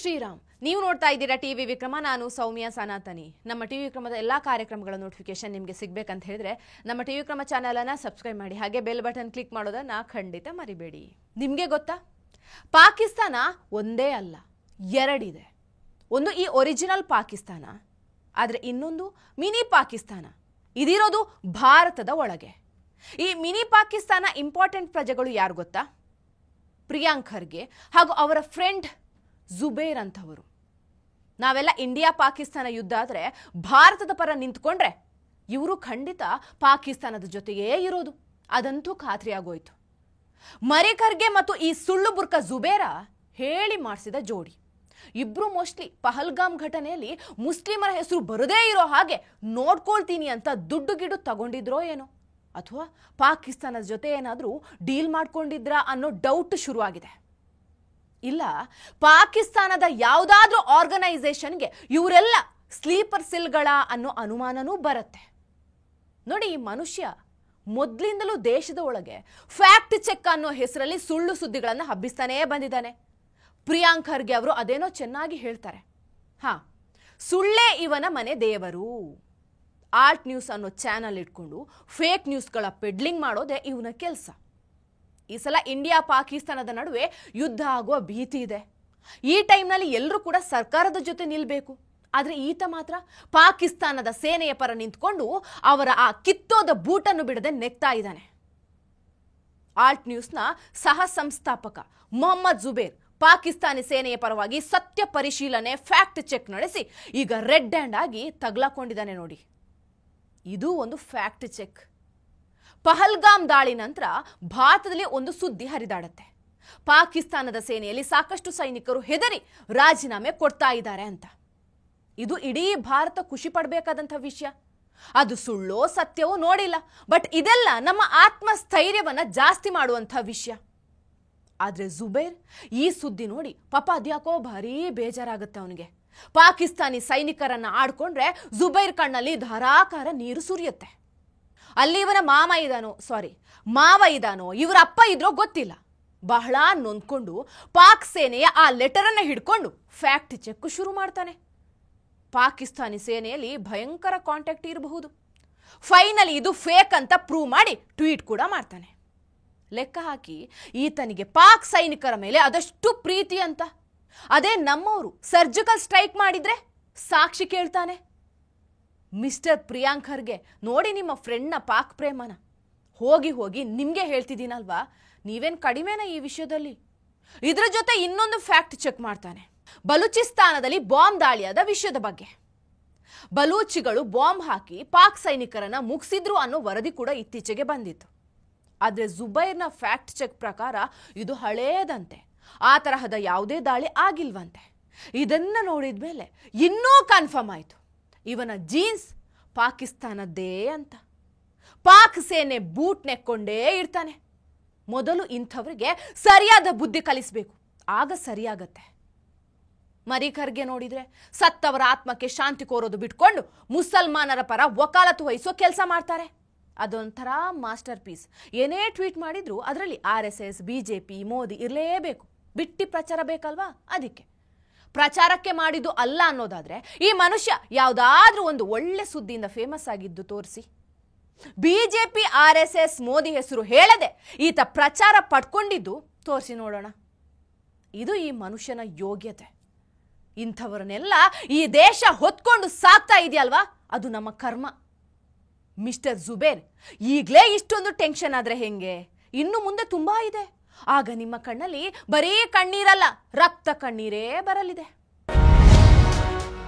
ಶ್ರೀರಾಮ್. ನೀವು ನೋಡ್ತಾ ಇದ್ದೀರಾ ಟಿವಿ ವಿಕ್ರಮ. ನಾನು ಸೌಮ್ಯ ಸನಾತನಿ. ನಮ್ಮ ಟಿವಿ ವಿಕ್ರಮದ ಎಲ್ಲಾ ಕಾರ್ಯಕ್ರಮಗಳ ನೋಟಿಫಿಕೇಶನ್ ನಿಮಗೆ ಸಿಗಬೇಕಂತ ಹೇಳಿದ್ರೆ ನಮ್ಮ ಟಿವಿ ವಿಕ್ರಮ ಚಾನೆಲ್ ಅನ್ನು ಸಬ್ಸ್ಕ್ರೈಬ್ ಮಾಡಿ, ಹಾಗೆ ಬೆಲ್ ಬಟನ್ ಕ್ಲಿಕ್ ಮಾಡೋದನ್ನ ಖಂಡಿತ ಮರಿಬೇಡಿ. ನಿಮಗೆ ಗೊತ್ತಾ, ಪಾಕಿಸ್ತಾನ ಒಂದೇ ಅಲ್ಲ, ಎರಡಿದೆ. ಒಂದು ಈ ಒರಿಜಿನಲ್ ಪಾಕಿಸ್ತಾನ, ಆದರೆ ಇನ್ನೊಂದು ಮಿನಿ ಪಾಕಿಸ್ತಾನ. ಇದಿರೋದು ಭಾರತದ ಒಳಗೆ. ಈ ಮಿನಿ ಪಾಕಿಸ್ತಾನ ಇಂಪಾರ್ಟೆಂಟ್ ಪ್ರಜೆಗಳು ಯಾರು ಗೊತ್ತಾ? ಪ್ರಿಯಾಂಕ್ ಖರ್ಗೆ ಹಾಗೂ ಅವರ ಫ್ರೆಂಡ್ ಜುಬೇರ್ ಅಂತವರು. ನಾವೆಲ್ಲ ಇಂಡಿಯಾ ಪಾಕಿಸ್ತಾನ ಯುದ್ಧ ಆದರೆ ಭಾರತದ ಪರ ನಿಂತ್ಕೊಂಡ್ರೆ ಇವರು ಖಂಡಿತ ಪಾಕಿಸ್ತಾನದ ಜೊತೆಗೇ ಇರೋದು, ಅದಂತೂ ಖಾತ್ರಿಯಾಗೋಯ್ತು. ಮರಿ ಖರ್ಗೆ ಮತ್ತು ಈ ಸುಳ್ಳು ಬುರ್ಕ ಜುಬೇರ ಹೇಳಿ ಮಾಡಿಸಿದ ಜೋಡಿ. ಇಬ್ರು ಮೋಸ್ಟ್ಲಿ ಪಹಲ್ಗಾಮ್ ಘಟನೆಯಲ್ಲಿ ಮುಸ್ಲಿಮರ ಹೆಸರು ಬರದೇ ಇರೋ ಹಾಗೆ ನೋಡ್ಕೊಳ್ತೀನಿ ಅಂತ ದುಡ್ಡು ಗಿಡು ತಗೊಂಡಿದ್ರೋ ಏನೋ, ಅಥವಾ ಪಾಕಿಸ್ತಾನದ ಜೊತೆ ಏನಾದರೂ ಡೀಲ್ ಮಾಡ್ಕೊಂಡಿದ್ರಾ ಅನ್ನೋ ಡೌಟ್ ಶುರುವಾಗಿದೆ. ಇಲ್ಲ, ಪಾಕಿಸ್ತಾನದ ಯಾವುದಾದ್ರೂ ಆರ್ಗನೈಸೇಷನ್ಗೆ ಇವರೆಲ್ಲ ಸ್ಲೀಪರ್ ಸೆಲ್ಗಳ ಅನ್ನೋ ಅನುಮಾನನೂ ಬರುತ್ತೆ. ನೋಡಿ, ಈ ಮನುಷ್ಯ ಮೊದಲಿಂದಲೂ ದೇಶದ ಒಳಗೆ ಫ್ಯಾಕ್ಟ್ ಚೆಕ್ ಅನ್ನೋ ಹೆಸರಲ್ಲಿ ಸುಳ್ಳು ಸುದ್ದಿಗಳನ್ನು ಹಬ್ಬಿಸ್ತಾನೇ ಬಂದಿದ್ದಾನೆ. ಪ್ರಿಯಾಂಕ್ ಖರ್ಗೆ ಅವರು ಅದೇನೋ ಚೆನ್ನಾಗಿ ಹೇಳ್ತಾರೆ. ಸುಳ್ಳೇ ಇವನ ಮನೆ ದೇವರು. ಆಲ್ಟ್ ನ್ಯೂಸ್ ಅನ್ನೋ ಚಾನಲ್ ಇಟ್ಕೊಂಡು ಫೇಕ್ ನ್ಯೂಸ್ಗಳ ಪೆಡ್ಲಿಂಗ್ ಮಾಡೋದೇ ಇವನ ಕೆಲಸ. ಈ ಸಲ ಇಂಡಿಯಾ ಪಾಕಿಸ್ತಾನದ ನಡುವೆ ಯುದ್ಧ ಆಗುವ ಭೀತಿ ಇದೆ. ಈ ಟೈಮ್ನಲ್ಲಿ ಎಲ್ಲರೂ ಕೂಡ ಸರ್ಕಾರದ ಜೊತೆ ನಿಲ್ಲಬೇಕು. ಆದರೆ ಈತ ಮಾತ್ರ ಪಾಕಿಸ್ತಾನದ ಸೇನೆಯ ಪರ ನಿಂತ್ಕೊಂಡು ಅವರ ಆ ಕಿತ್ತೋದ ಬೂಟನ್ನು ಬಿಡದೆ ನೆಕ್ತಾ ಇದ್ದಾನೆ. ಆಲ್ಟ್ ನ್ಯೂಸ್ನ ಸಹ ಸಂಸ್ಥಾಪಕ ಮೊಹಮ್ಮದ್ ಜುಬೇರ್ ಪಾಕಿಸ್ತಾನಿ ಸೇನೆಯ ಪರವಾಗಿ ಸತ್ಯ ಪರಿಶೀಲನೆ ಫ್ಯಾಕ್ಟ್ ಚೆಕ್ ನಡೆಸಿ ಈಗ ರೆಡ್ ಹ್ಯಾಂಡ್ ಆಗಿ ತಗಲಾಕೊಂಡಿದ್ದಾನೆ. ನೋಡಿ, ಇದು ಒಂದು ಫ್ಯಾಕ್ಟ್ ಚೆಕ್. ಪಹಲ್ಗಾಮ್ ದಾಳಿ ನಂತರ ಭಾರತದಲ್ಲಿ ಒಂದು ಸುದ್ದಿ ಹರಿದಾಡುತ್ತೆ. ಪಾಕಿಸ್ತಾನದ ಸೇನೆಯಲ್ಲಿ ಸಾಕಷ್ಟು ಸೈನಿಕರು ಹೆದರಿ ರಾಜೀನಾಮೆ ಕೊಡ್ತಾ ಇದ್ದಾರೆ ಅಂತ. ಇದು ಇಡೀ ಭಾರತ ಖುಷಿ ಪಡಬೇಕಾದಂಥ ವಿಷಯ. ಅದು ಸುಳ್ಳೋ ಸತ್ಯವೋ ನೋಡಿಲ್ಲ, ಬಟ್ ಇದೆಲ್ಲ ನಮ್ಮ ಆತ್ಮಸ್ಥೈರ್ಯವನ್ನ ಜಾಸ್ತಿ ಮಾಡುವಂಥ ವಿಷಯ. ಆದ್ರೆ ಜುಬೇರ್ ಈ ಸುದ್ದಿ ನೋಡಿ ಪಾಪ ಅದ್ಯಾಕೋ ಭಾರೀ ಬೇಜಾರಾಗುತ್ತೆ ಅವನಿಗೆ. ಪಾಕಿಸ್ತಾನಿ ಸೈನಿಕರನ್ನ ಆಡ್ಕೊಂಡ್ರೆ ಜುಬೇರ್ ಕಣ್ಣಲ್ಲಿ ಧಾರಾಕಾರ ನೀರು ಸುರಿಯುತ್ತೆ. ಅಲ್ಲಿ ಇವನ ಮಾವ ಇದಾನೋ ಇವರ ಅಪ್ಪ ಇದ್ರೋ ಗೊತ್ತಿಲ್ಲ, ಬಹಳ ನೊಂದ್ಕೊಂಡು ಪಾಕ್ ಸೇನೆಯ ಆ ಲೆಟರ್ ಅನ್ನ ಹಿಡ್ಕೊಂಡು ಫ್ಯಾಕ್ಟ್ ಚೆಕ್ ಶುರು ಮಾಡ್ತಾನೆ. ಪಾಕಿಸ್ತಾನಿ ಸೇನೆಯಲ್ಲಿ ಭಯಂಕರ ಕಾಂಟ್ಯಾಕ್ಟ್ ಇರಬಹುದು. ಫೈನಲಿ ಇದು ಫೇಕ್ ಅಂತ ಪ್ರೂವ್ ಮಾಡಿ ಟ್ವೀಟ್ ಕೂಡ ಮಾಡ್ತಾನೆ. ಲೆಕ್ಕ ಹಾಕಿ, ಈತನಿಗೆ ಪಾಕ್ ಸೈನಿಕರ ಮೇಲೆ ಅದಷ್ಟು ಪ್ರೀತಿ ಅಂತ. ಅದೇ ನಮ್ಮವರು ಸರ್ಜಿಕಲ್ ಸ್ಟ್ರೈಕ್ ಮಾಡಿದ್ರೆ ಸಾಕ್ಷಿ ಕೇಳ್ತಾನೆ. ಮಿಸ್ಟರ್ ಪ್ರಿಯಾಂಕ್ ಖರ್ಗೆ, ನೋಡಿ ನಿಮ್ಮ ಫ್ರೆಂಡ್ನ ಪಾಕ್ ಪ್ರೇಮನ. ಹೋಗಿ ನಿಮಗೆ ಹೇಳ್ತಿದ್ದೀನಲ್ವಾ, ನೀವೇನು ಕಡಿಮೆನ ಈ ವಿಷಯದಲ್ಲಿ. ಇದ್ರ ಜೊತೆ ಇನ್ನೊಂದು ಫ್ಯಾಕ್ಟ್ ಚೆಕ್ ಮಾಡ್ತಾನೆ. ಬಲೂಚಿಸ್ತಾನದಲ್ಲಿ ಬಾಂಬ್ ದಾಳಿಯಾದ ವಿಷಯದ ಬಗ್ಗೆ. ಬಲೂಚಿಗಳು ಬಾಂಬ್ ಹಾಕಿ ಪಾಕ್ ಸೈನಿಕರನ್ನ ಮುಗಿಸಿದ್ರು ಅನ್ನೋ ವರದಿ ಕೂಡ ಇತ್ತೀಚೆಗೆ ಬಂದಿತ್ತು. ಆದರೆ ಜುಬೈರ್ನ ಫ್ಯಾಕ್ಟ್ ಚೆಕ್ ಪ್ರಕಾರ ಇದು ಹಳೇದಂತೆ, ಆ ತರಹದ ಯಾವುದೇ ದಾಳಿ ಆಗಿಲ್ವಂತೆ. ಇದನ್ನ ನೋಡಿದ ಮೇಲೆ ಇನ್ನೂ ಕನ್ಫರ್ಮ್ ಆಯಿತು, ಇವನ ಜೀನ್ಸ್ ಪಾಕಿಸ್ತಾನದ್ದೇ ಅಂತ. ಪಾಕ್ ಸೇನೆ ಬೂಟ್ ನೆಕ್ಕೊಂಡೇ ಇರ್ತಾನೆ. ಮೊದಲು ಇಂಥವರಿಗೆ ಸರಿಯಾದ ಬುದ್ಧಿ ಕಲಿಸಬೇಕು, ಆಗ ಸರಿಯಾಗತ್ತೆ. ಮರಿ ಖರ್ಗೆ ನೋಡಿದ್ರೆ ಸತ್ತವರ ಆತ್ಮಕ್ಕೆ ಶಾಂತಿ ಕೋರೋದು ಬಿಟ್ಕೊಂಡು ಮುಸಲ್ಮಾನರ ಪರ ವಕಾಲತ್ತು ವಹಿಸೋ ಕೆಲಸ ಮಾಡ್ತಾರೆ. ಅದೊಂಥರ ಮಾಸ್ಟರ್ ಪೀಸ್. ಏನೇ ಟ್ವೀಟ್ ಮಾಡಿದ್ರು ಅದರಲ್ಲಿ RSS, BJP, ಮೋದಿ ಇರಲೇಬೇಕು. ಬಿಟ್ಟಿ ಪ್ರಚಾರ ಬೇಕಲ್ವಾ, ಅದಕ್ಕೆ ಪ್ರಚಾರಕ್ಕೆ ಮಾಡಿದ್ದು ಅಲ್ಲ ಅನ್ನೋದಾದ್ರೆ ಈ ಮನುಷ್ಯ ಯಾವುದಾದ್ರೂ ಒಂದು ಒಳ್ಳೆ ಸುದ್ದಿಯಿಂದ ಫೇಮಸ್ ಆಗಿದ್ದು ತೋರಿಸಿ. BJP, RSS, ಮೋದಿ ಹೆಸರು ಹೇಳದೆ ಈತ ಪ್ರಚಾರ ಪಡ್ಕೊಂಡಿದ್ದು ತೋರಿಸಿ ನೋಡೋಣ. ಇದು ಈ ಮನುಷ್ಯನ ಯೋಗ್ಯತೆ. ಇಂಥವರನ್ನೆಲ್ಲ ಈ ದೇಶ ಹೊತ್ಕೊಂಡು ಸಾಕ್ತಾ ಇದೆಯಲ್ವಾ, ಅದು ನಮ್ಮ ಕರ್ಮ. ಮಿಸ್ಟರ್ ಜುಬೇರ್, ಈಗಲೇ ಇಷ್ಟೊಂದು ಟೆನ್ಷನ್ ಆದ್ರೆ ಹೆಂಗೆ? ಇನ್ನು ಮುಂದೆ ತುಂಬಾ ಇದೆ. ಆಗ ನಿಮ್ಮ ಕಣ್ಣಲ್ಲಿ ಬರೀ ಕಣ್ಣೀರಲ್ಲ, ರಕ್ತ ಕಣ್ಣೀರೇ ಬರಲಿದೆ.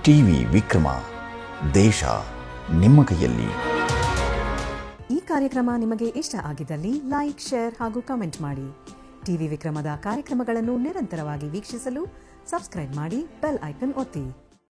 ಟಿವಿ ವಿಕ್ರಮ, ದೇಶ ನಿಮ್ಮ ಕೈಯಲ್ಲಿ. ಈ ಕಾರ್ಯಕ್ರಮ ನಿಮಗೆ ಇಷ್ಟ ಆಗಿದ್ದಲ್ಲಿ ಲೈಕ್, ಶೇರ್ ಹಾಗೂ ಕಮೆಂಟ್ ಮಾಡಿ. ಟಿವಿ ವಿಕ್ರಮದ ಕಾರ್ಯಕ್ರಮಗಳನ್ನು ನಿರಂತರವಾಗಿ ವೀಕ್ಷಿಸಲು ಸಬ್ಸ್ಕ್ರೈಬ್ ಮಾಡಿ, ಬೆಲ್ ಐಕನ್ ಒತ್ತಿ.